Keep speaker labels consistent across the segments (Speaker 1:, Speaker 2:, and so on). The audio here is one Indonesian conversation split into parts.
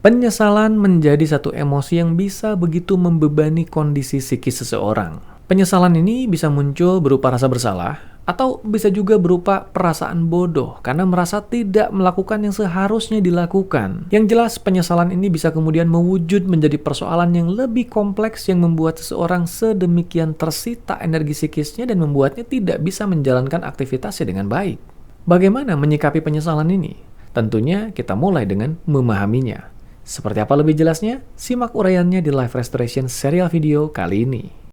Speaker 1: Penyesalan menjadi satu emosi yang bisa begitu membebani kondisi psikis seseorang. Penyesalan ini bisa muncul berupa rasa bersalah, atau bisa juga berupa perasaan bodoh karena merasa tidak melakukan yang seharusnya dilakukan. Yang jelas, penyesalan ini bisa kemudian mewujud menjadi persoalan yang lebih kompleks yang membuat seseorang sedemikian tersita energi psikisnya dan membuatnya tidak bisa menjalankan aktivitasnya dengan baik. Bagaimana menyikapi penyesalan ini? Tentunya kita mulai dengan memahaminya. Seperti apa lebih jelasnya? Simak uraiannya di Life Restoration serial video kali ini.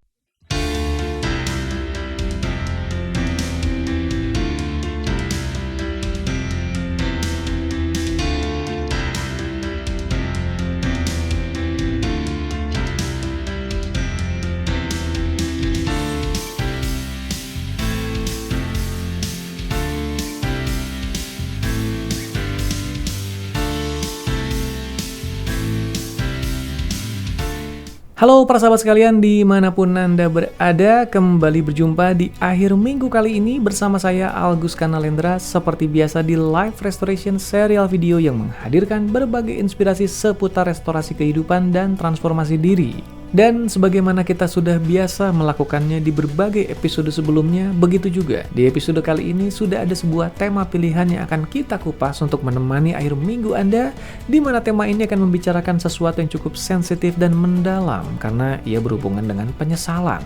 Speaker 1: Halo para sahabat sekalian, dimanapun Anda berada, kembali berjumpa di akhir minggu kali ini bersama saya Algus Kanalendra, seperti biasa di Life Restoration serial video yang menghadirkan berbagai inspirasi seputar restorasi kehidupan dan transformasi diri. Dan sebagaimana kita sudah biasa melakukannya di berbagai episode sebelumnya, begitu juga di episode kali ini sudah ada sebuah tema pilihan yang akan kita kupas untuk menemani akhir minggu Anda, di mana tema ini akan membicarakan sesuatu yang cukup sensitif dan mendalam karena ia berhubungan dengan penyesalan.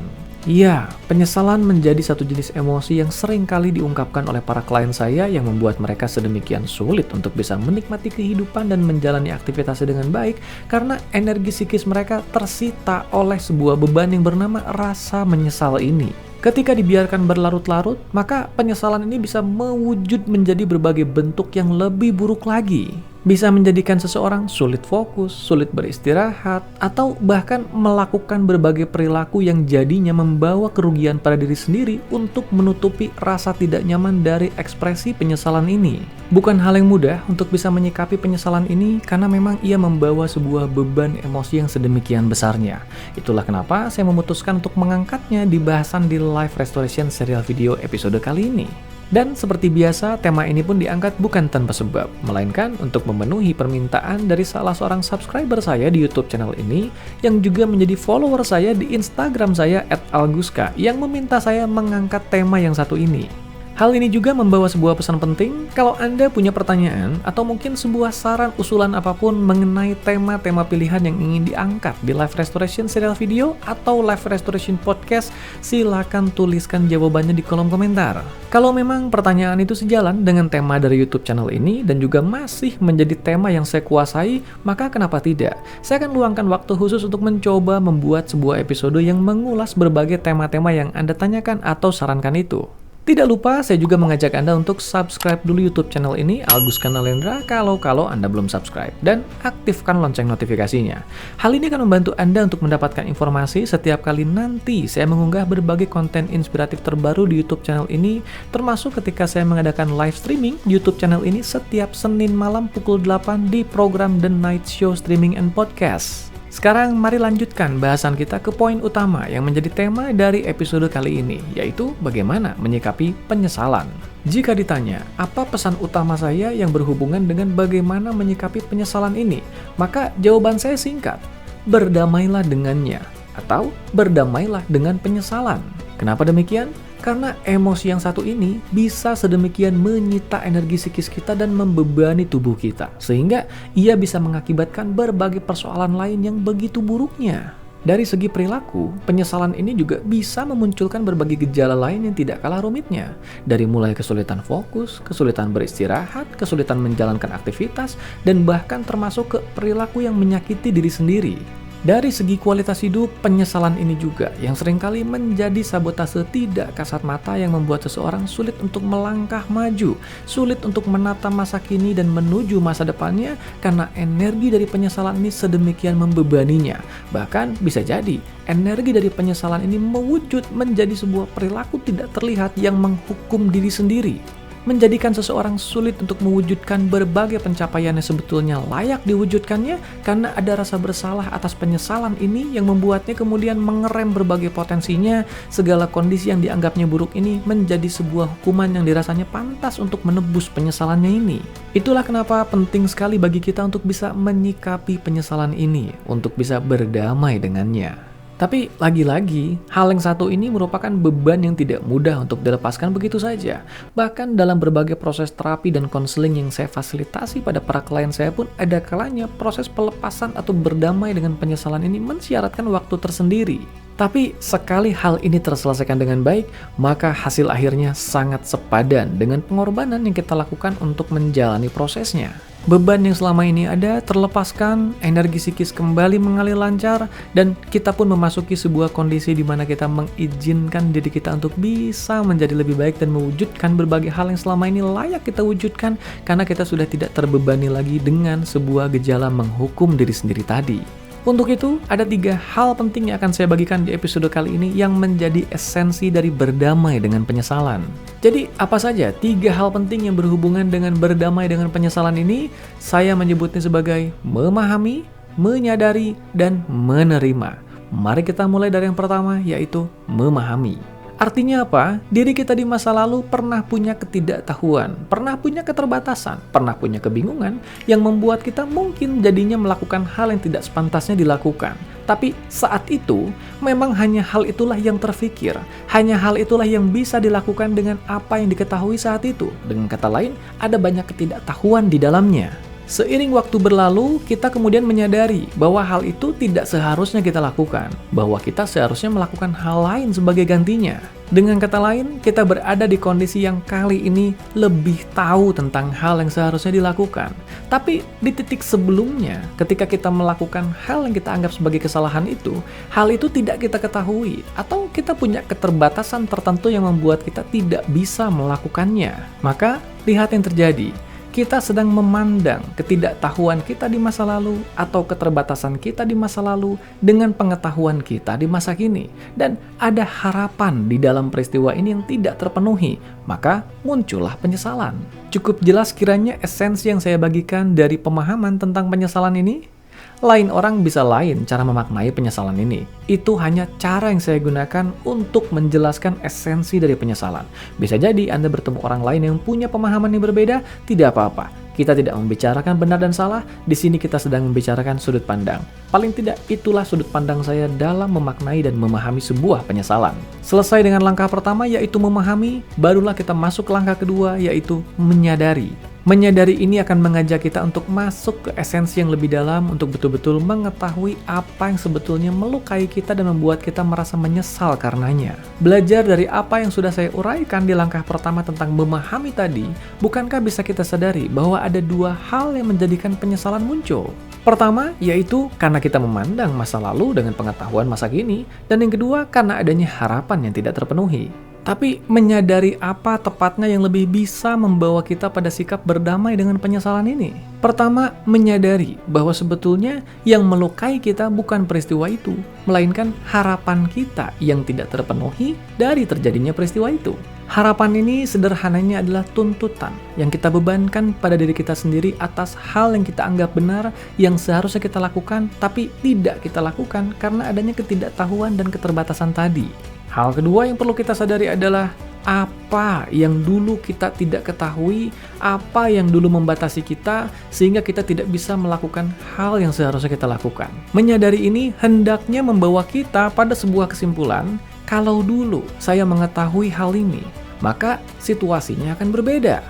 Speaker 1: Iya, penyesalan menjadi satu jenis emosi yang sering kali diungkapkan oleh para klien saya yang membuat mereka sedemikian sulit untuk bisa menikmati kehidupan dan menjalani aktivitasnya dengan baik karena energi psikis mereka tersita oleh sebuah beban yang bernama rasa menyesal ini. Ketika dibiarkan berlarut-larut, maka penyesalan ini bisa mewujud menjadi berbagai bentuk yang lebih buruk lagi. Bisa menjadikan seseorang sulit fokus, sulit beristirahat, atau bahkan melakukan berbagai perilaku yang jadinya membawa kerugian pada diri sendiri untuk menutupi rasa tidak nyaman dari ekspresi penyesalan ini. Bukan hal yang mudah untuk bisa menyikapi penyesalan ini karena memang ia membawa sebuah beban emosi yang sedemikian besarnya. Itulah kenapa saya memutuskan untuk mengangkatnya di bahasan di Life Restoration serial video episode kali ini. Dan seperti biasa, tema ini pun diangkat bukan tanpa sebab, melainkan untuk memenuhi permintaan dari salah seorang subscriber saya di YouTube channel ini, yang juga menjadi follower saya di Instagram saya @alguska, yang meminta saya mengangkat tema yang satu ini. Hal ini juga membawa sebuah pesan penting kalau Anda punya pertanyaan atau mungkin sebuah saran usulan apapun mengenai tema-tema pilihan yang ingin diangkat di Life Restoration serial video atau Life Restoration podcast, silakan tuliskan jawabannya di kolom komentar. Kalau memang pertanyaan itu sejalan dengan tema dari YouTube channel ini dan juga masih menjadi tema yang saya kuasai, maka kenapa tidak? Saya akan luangkan waktu khusus untuk mencoba membuat sebuah episode yang mengulas berbagai tema-tema yang Anda tanyakan atau sarankan itu. Tidak lupa, saya juga mengajak Anda untuk subscribe dulu YouTube channel ini, Algus Kanalendra, kalau Anda belum subscribe, dan aktifkan lonceng notifikasinya. Hal ini akan membantu Anda untuk mendapatkan informasi setiap kali nanti saya mengunggah berbagai konten inspiratif terbaru di YouTube channel ini, termasuk ketika saya mengadakan live streaming YouTube channel ini setiap Senin malam pukul 8 di program The Night Show Streaming and Podcast. Sekarang mari lanjutkan bahasan kita ke poin utama yang menjadi tema dari episode kali ini, yaitu bagaimana menyikapi penyesalan. Jika ditanya, apa pesan utama saya yang berhubungan dengan bagaimana menyikapi penyesalan ini? Maka jawaban saya singkat, berdamailah dengannya, atau berdamailah dengan penyesalan. Kenapa demikian? Karena emosi yang satu ini bisa sedemikian menyita energi psikis kita dan membebani tubuh kita, sehingga ia bisa mengakibatkan berbagai persoalan lain yang begitu buruknya. Dari segi perilaku, penyesalan ini juga bisa memunculkan berbagai gejala lain yang tidak kalah rumitnya. Dari mulai kesulitan fokus, kesulitan beristirahat, kesulitan menjalankan aktivitas, dan bahkan termasuk ke perilaku yang menyakiti diri sendiri. Dari segi kualitas hidup, penyesalan ini juga yang seringkali menjadi sabotase tidak kasat mata yang membuat seseorang sulit untuk melangkah maju, sulit untuk menata masa kini dan menuju masa depannya karena energi dari penyesalan ini sedemikian membebaninya. Bahkan bisa jadi energi dari penyesalan ini mewujud menjadi sebuah perilaku tidak terlihat yang menghukum diri sendiri. menjadikan seseorang sulit untuk mewujudkan berbagai pencapaian yang sebetulnya layak diwujudkannya karena ada rasa bersalah atas penyesalan ini yang membuatnya kemudian mengerem berbagai potensinya. Segala kondisi yang dianggapnya buruk ini menjadi sebuah hukuman yang dirasanya pantas untuk menebus penyesalannya ini. Itulah kenapa penting sekali bagi kita untuk bisa menyikapi penyesalan ini, untuk bisa berdamai dengannya. Tapi lagi-lagi, hal yang satu ini merupakan beban yang tidak mudah untuk dilepaskan begitu saja. Bahkan dalam berbagai proses terapi dan konseling yang saya fasilitasi pada para klien saya pun ada kalanya proses pelepasan atau berdamai dengan penyesalan ini mensyaratkan waktu tersendiri. Tapi sekali hal ini terselesaikan dengan baik, maka hasil akhirnya sangat sepadan dengan pengorbanan yang kita lakukan untuk menjalani prosesnya. Beban yang selama ini ada terlepaskan, energi psikis kembali mengalir lancar, dan kita pun memasuki sebuah kondisi di mana kita mengizinkan diri kita untuk bisa menjadi lebih baik dan mewujudkan berbagai hal yang selama ini layak kita wujudkan karena kita sudah tidak terbebani lagi dengan sebuah gejala menghukum diri sendiri tadi. Untuk itu, ada 3 hal penting yang akan saya bagikan di episode kali ini yang menjadi esensi dari berdamai dengan penyesalan. Jadi, apa saja 3 hal penting yang berhubungan dengan berdamai dengan penyesalan ini? Saya menyebutnya sebagai memahami, menyadari, dan menerima. Mari kita mulai dari yang pertama, yaitu memahami. Artinya apa? Diri kita di masa lalu pernah punya ketidaktahuan, pernah punya keterbatasan, pernah punya kebingungan yang membuat kita mungkin jadinya melakukan hal yang tidak sepantasnya dilakukan. Tapi saat itu, memang hanya hal itulah yang terfikir, hanya hal itulah yang bisa dilakukan dengan apa yang diketahui saat itu. Dengan kata lain, ada banyak ketidaktahuan di dalamnya. Seiring waktu berlalu, kita kemudian menyadari bahwa hal itu tidak seharusnya kita lakukan, bahwa kita seharusnya melakukan hal lain sebagai gantinya. Dengan kata lain, kita berada di kondisi yang kali ini lebih tahu tentang hal yang seharusnya dilakukan. Tapi di titik sebelumnya, ketika kita melakukan hal yang kita anggap sebagai kesalahan itu, hal itu tidak kita ketahui, atau kita punya keterbatasan tertentu yang membuat kita tidak bisa melakukannya. Maka, lihat yang terjadi. Kita sedang memandang ketidaktahuan kita di masa lalu atau keterbatasan kita di masa lalu dengan pengetahuan kita di masa kini. Dan ada harapan di dalam peristiwa ini yang tidak terpenuhi, maka muncullah penyesalan. Cukup jelas kiranya esensi yang saya bagikan dari pemahaman tentang penyesalan ini? Lain orang bisa lain cara memaknai penyesalan ini. Itu hanya cara yang saya gunakan untuk menjelaskan esensi dari penyesalan. Bisa jadi Anda bertemu orang lain yang punya pemahaman yang berbeda, tidak apa-apa. Kita tidak membicarakan benar dan salah, di sini kita sedang membicarakan sudut pandang. Paling tidak, itulah sudut pandang saya dalam memaknai dan memahami sebuah penyesalan. Selesai dengan langkah pertama, yaitu memahami, barulah kita masuk ke langkah kedua, yaitu menyadari. Menyadari ini akan mengajak kita untuk masuk ke esensi yang lebih dalam untuk betul-betul mengetahui apa yang sebetulnya melukai kita dan membuat kita merasa menyesal karenanya. Belajar dari apa yang sudah saya uraikan di langkah pertama tentang memahami tadi, bukankah bisa kita sadari bahwa ada 2 hal yang menjadikan penyesalan muncul? Pertama, yaitu karena kita memandang masa lalu dengan pengetahuan masa kini, dan yang kedua, karena adanya harapan yang tidak terpenuhi. Tapi menyadari apa tepatnya yang lebih bisa membawa kita pada sikap berdamai dengan penyesalan ini? Pertama, menyadari bahwa sebetulnya yang melukai kita bukan peristiwa itu, melainkan harapan kita yang tidak terpenuhi dari terjadinya peristiwa itu. Harapan ini sederhananya adalah tuntutan yang kita bebankan pada diri kita sendiri atas hal yang kita anggap benar yang seharusnya kita lakukan, tapi tidak kita lakukan karena adanya ketidaktahuan dan keterbatasan tadi. Hal kedua yang perlu kita sadari adalah apa yang dulu kita tidak ketahui, apa yang dulu membatasi kita, sehingga kita tidak bisa melakukan hal yang seharusnya kita lakukan. Menyadari ini hendaknya membawa kita pada sebuah kesimpulan, kalau dulu saya mengetahui hal ini, maka situasinya akan berbeda.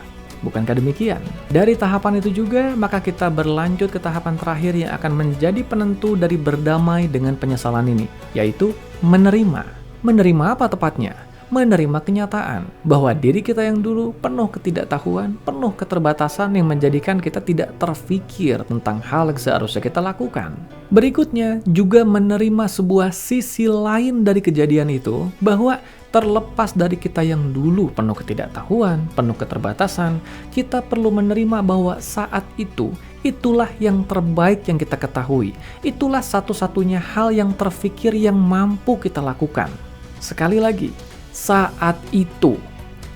Speaker 1: Bukankah demikian? Dari tahapan itu juga, maka kita berlanjut ke tahapan terakhir yang akan menjadi penentu dari berdamai dengan penyesalan ini, yaitu menerima. Menerima apa tepatnya? Menerima kenyataan bahwa diri kita yang dulu penuh ketidaktahuan, penuh keterbatasan yang menjadikan kita tidak terfikir tentang hal yang seharusnya kita lakukan. Berikutnya, juga menerima sebuah sisi lain dari kejadian itu, bahwa terlepas dari kita yang dulu penuh ketidaktahuan, penuh keterbatasan, kita perlu menerima bahwa saat itu, itulah yang terbaik yang kita ketahui. Itulah satu-satunya hal yang terfikir yang mampu kita lakukan. Sekali lagi, saat itu,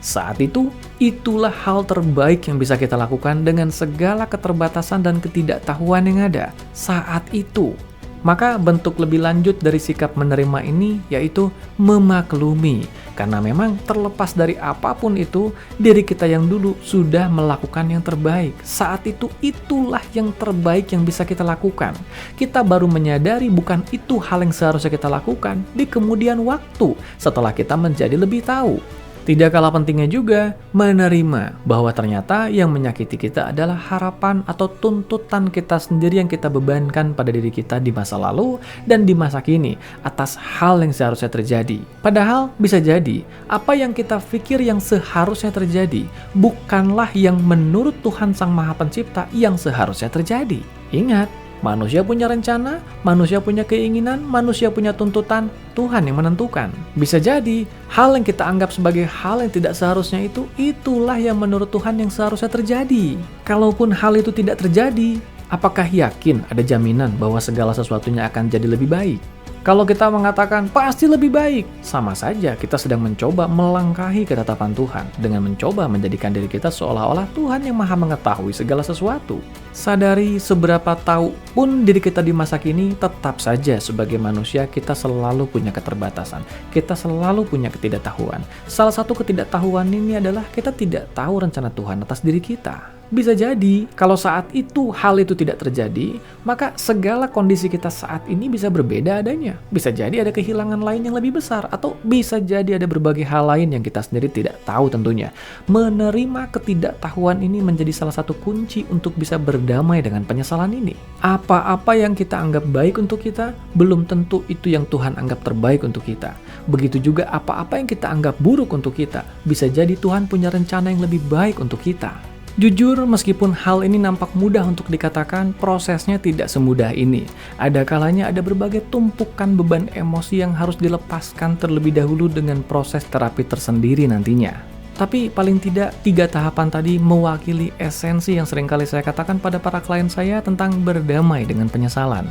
Speaker 1: Saat itu, itulah hal terbaik yang bisa kita lakukan dengan segala keterbatasan dan ketidaktahuan yang ada saat itu. Maka bentuk lebih lanjut dari sikap menerima ini yaitu memaklumi. Karena memang terlepas dari apapun itu, diri kita yang dulu sudah melakukan yang terbaik. Saat itu, itulah yang terbaik yang bisa kita lakukan. Kita baru menyadari bukan itu hal yang seharusnya kita lakukan di kemudian waktu setelah kita menjadi lebih tahu. Tidak kalah pentingnya juga menerima bahwa ternyata yang menyakiti kita adalah harapan atau tuntutan kita sendiri yang kita bebankan pada diri kita di masa lalu dan di masa kini atas hal yang seharusnya terjadi. Padahal bisa jadi apa yang kita pikir yang seharusnya terjadi bukanlah yang menurut Tuhan Sang Maha Pencipta yang seharusnya terjadi. Ingat, manusia punya rencana, manusia punya keinginan, manusia punya tuntutan, Tuhan yang menentukan. Bisa jadi, hal yang kita anggap sebagai hal yang tidak seharusnya itulah yang menurut Tuhan yang seharusnya terjadi. Kalaupun hal itu tidak terjadi, apakah yakin ada jaminan bahwa segala sesuatunya akan jadi lebih baik? Kalau kita mengatakan pasti lebih baik, sama saja kita sedang mencoba melangkahi ketetapan Tuhan dengan mencoba menjadikan diri kita seolah-olah Tuhan yang maha mengetahui segala sesuatu. Sadari seberapa tahu pun diri kita di masa kini, tetap saja sebagai manusia kita selalu punya keterbatasan. Kita selalu punya ketidaktahuan. Salah satu ketidaktahuan ini adalah kita tidak tahu rencana Tuhan atas diri kita. Bisa jadi, kalau saat itu hal itu tidak terjadi, maka segala kondisi kita saat ini bisa berbeda adanya. Bisa jadi ada kehilangan lain yang lebih besar, atau bisa jadi ada berbagai hal lain yang kita sendiri tidak tahu tentunya. Menerima ketidaktahuan ini menjadi salah satu kunci untuk bisa berdamai dengan penyesalan ini. Apa-apa yang kita anggap baik untuk kita, belum tentu itu yang Tuhan anggap terbaik untuk kita. Begitu juga apa-apa yang kita anggap buruk untuk kita, bisa jadi Tuhan punya rencana yang lebih baik untuk kita. Jujur, meskipun hal ini nampak mudah untuk dikatakan, prosesnya tidak semudah ini. Ada kalanya ada berbagai tumpukan beban emosi yang harus dilepaskan terlebih dahulu dengan proses terapi tersendiri nantinya. Tapi paling tidak, 3 tahapan tadi mewakili esensi yang seringkali saya katakan pada para klien saya tentang berdamai dengan penyesalan.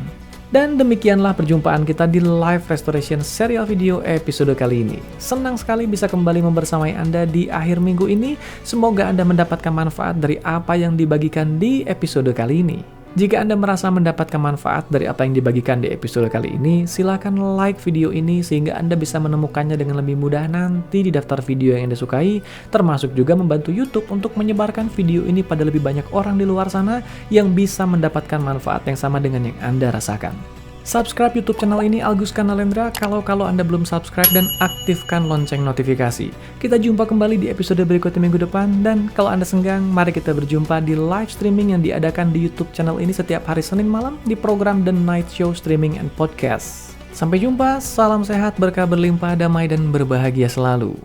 Speaker 1: Dan demikianlah perjumpaan kita di Live Restoration serial video episode kali ini. Senang sekali bisa kembali membersamai Anda di akhir minggu ini. Semoga Anda mendapatkan manfaat dari apa yang dibagikan di episode kali ini. Jika Anda merasa mendapatkan manfaat dari apa yang dibagikan di episode kali ini, silakan like video ini sehingga Anda bisa menemukannya dengan lebih mudah nanti di daftar video yang Anda sukai, termasuk juga membantu YouTube untuk menyebarkan video ini pada lebih banyak orang di luar sana yang bisa mendapatkan manfaat yang sama dengan yang Anda rasakan. Subscribe YouTube channel ini Algus Kanalendra kalau Anda belum subscribe dan aktifkan lonceng notifikasi. Kita jumpa kembali di episode berikutnya minggu depan, dan kalau Anda senggang, mari kita berjumpa di live streaming yang diadakan di YouTube channel ini setiap hari Senin malam di program The Night Show Streaming and Podcast. Sampai jumpa, salam sehat, berkah berlimpah, damai dan berbahagia selalu.